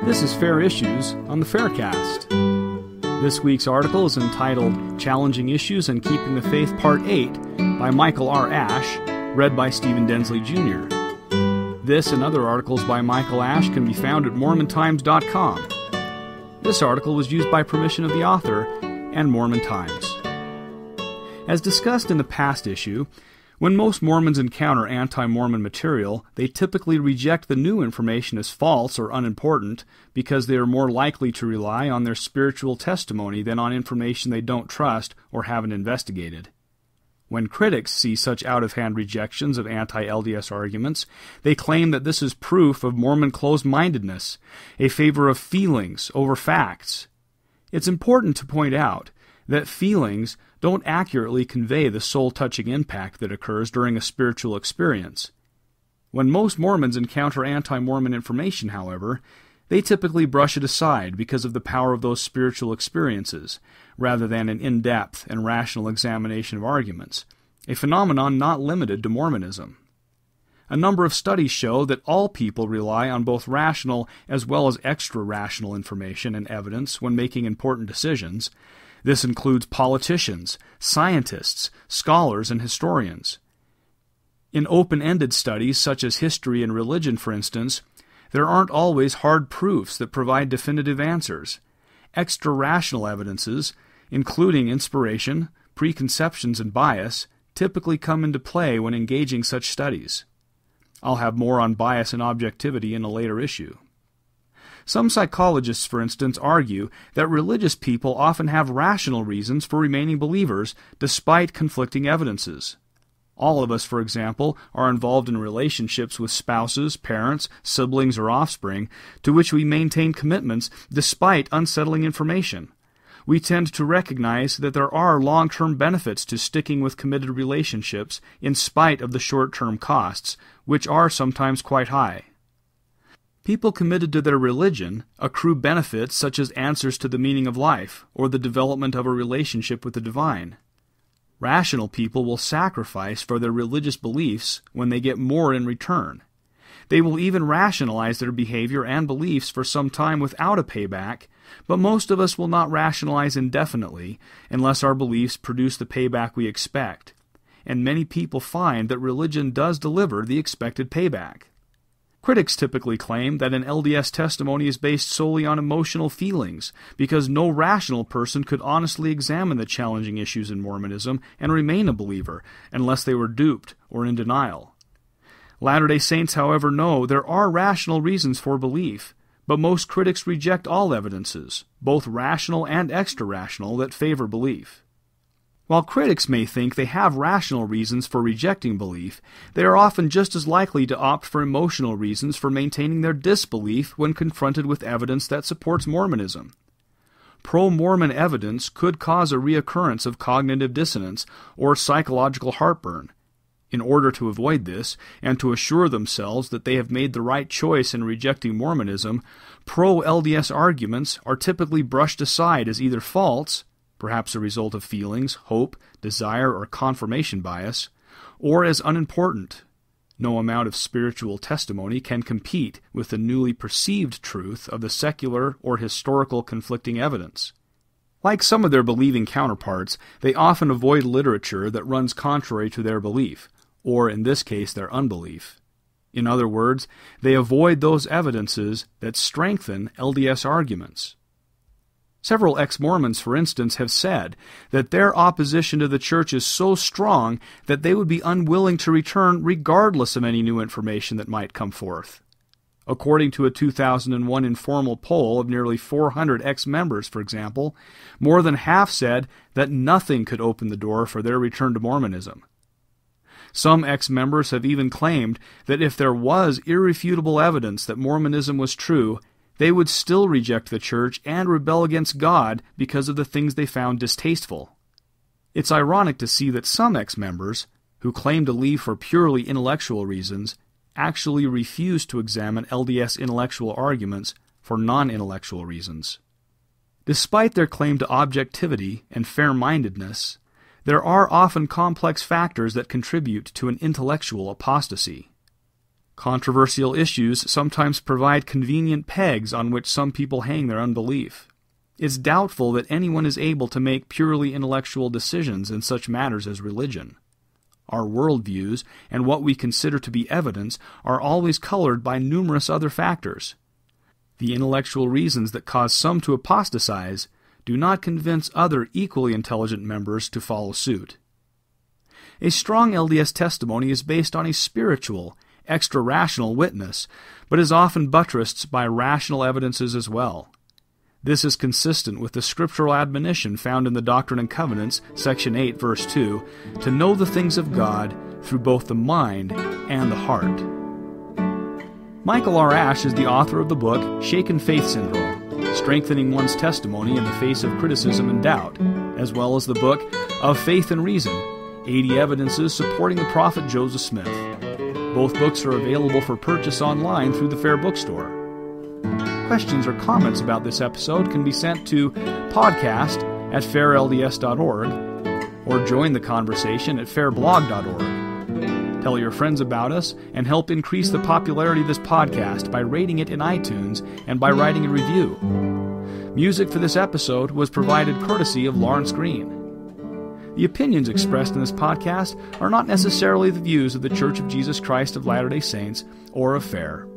This is Fair Issues on the Faircast. This week's article is entitled Challenging Issues and Keeping the Faith Part 8 by Michael R. Ash, read by Stephen Densley Jr. This and other articles by Michael Ash can be found at MormonTimes.com. This article was used by permission of the author and Mormon Times. As discussed in the past issue, when most Mormons encounter anti-Mormon material, they typically reject the new information as false or unimportant because they are more likely to rely on their spiritual testimony than on information they don't trust or haven't investigated. When critics see such out-of-hand rejections of anti-LDS arguments, they claim that this is proof of Mormon closed-mindedness, a favor of feelings over facts. It's important to point out that feelings don't accurately convey the soul-touching impact that occurs during a spiritual experience. When most Mormons encounter anti-Mormon information, however, they typically brush it aside because of the power of those spiritual experiences, rather than an in-depth and rational examination of arguments, a phenomenon not limited to Mormonism. A number of studies show that all people rely on both rational as well as extra-rational information and evidence when making important decisions. This includes politicians, scientists, scholars, and historians. In open-ended studies such as history and religion, for instance, there aren't always hard proofs that provide definitive answers. Extra-rational evidences, including inspiration, preconceptions, and bias, typically come into play when engaging such studies. I'll have more on bias and objectivity in a later issue. Some psychologists, for instance, argue that religious people often have rational reasons for remaining believers despite conflicting evidences. All of us, for example, are involved in relationships with spouses, parents, siblings, or offspring to which we maintain commitments despite unsettling information. We tend to recognize that there are long-term benefits to sticking with committed relationships in spite of the short-term costs, which are sometimes quite high. People committed to their religion accrue benefits such as answers to the meaning of life or the development of a relationship with the divine. Rational people will sacrifice for their religious beliefs when they get more in return. They will even rationalize their behavior and beliefs for some time without a payback, but most of us will not rationalize indefinitely unless our beliefs produce the payback we expect, and many people find that religion does deliver the expected payback. Critics typically claim that an LDS testimony is based solely on emotional feelings because no rational person could honestly examine the challenging issues in Mormonism and remain a believer unless they were duped or in denial. Latter-day Saints, however, know there are rational reasons for belief, but most critics reject all evidences, both rational and extra-rational, that favor belief. While critics may think they have rational reasons for rejecting belief, they are often just as likely to opt for emotional reasons for maintaining their disbelief when confronted with evidence that supports Mormonism. Pro-Mormon evidence could cause a reoccurrence of cognitive dissonance or psychological heartburn. In order to avoid this, and to assure themselves that they have made the right choice in rejecting Mormonism, pro-LDS arguments are typically brushed aside as either false, perhaps a result of feelings, hope, desire, or confirmation bias, or as unimportant. No amount of spiritual testimony can compete with the newly perceived truth of the secular or historical conflicting evidence. Like some of their believing counterparts, they often avoid literature that runs contrary to their belief, or in this case their unbelief. In other words, they avoid those evidences that strengthen LDS arguments. Several ex-Mormons, for instance, have said that their opposition to the church is so strong that they would be unwilling to return regardless of any new information that might come forth. According to a 2001 informal poll of nearly 400 ex-members, for example, more than half said that nothing could open the door for their return to Mormonism. Some ex-members have even claimed that if there was irrefutable evidence that Mormonism was true, they would still reject the church and rebel against God because of the things they found distasteful. It's ironic to see that some ex-members, who claim to leave for purely intellectual reasons, actually refuse to examine LDS intellectual arguments for non-intellectual reasons. Despite their claim to objectivity and fair-mindedness, there are often complex factors that contribute to an intellectual apostasy. Controversial issues sometimes provide convenient pegs on which some people hang their unbelief. It's doubtful that anyone is able to make purely intellectual decisions in such matters as religion. Our worldviews and what we consider to be evidence are always colored by numerous other factors. The intellectual reasons that cause some to apostatize do not convince other equally intelligent members to follow suit. A strong LDS testimony is based on a spiritual, extra-rational witness, but is often buttressed by rational evidences as well. This is consistent with the scriptural admonition found in the Doctrine and Covenants, section 8, verse 2, to know the things of God through both the mind and the heart. Michael R. Ash is the author of the book Shaken Faith Syndrome, Strengthening One's Testimony in the Face of Criticism and Doubt, as well as the book Of Faith and Reason, 80 Evidences Supporting the Prophet Joseph Smith. Both books are available for purchase online through the FAIR Bookstore. Questions or comments about this episode can be sent to podcast@fairlds.org or join the conversation at fairblog.org. Tell your friends about us and help increase the popularity of this podcast by rating it in iTunes and by writing a review. Music for this episode was provided courtesy of Lawrence Green. The opinions expressed in this podcast are not necessarily the views of the Church of Jesus Christ of Latter-day Saints or of FAIR.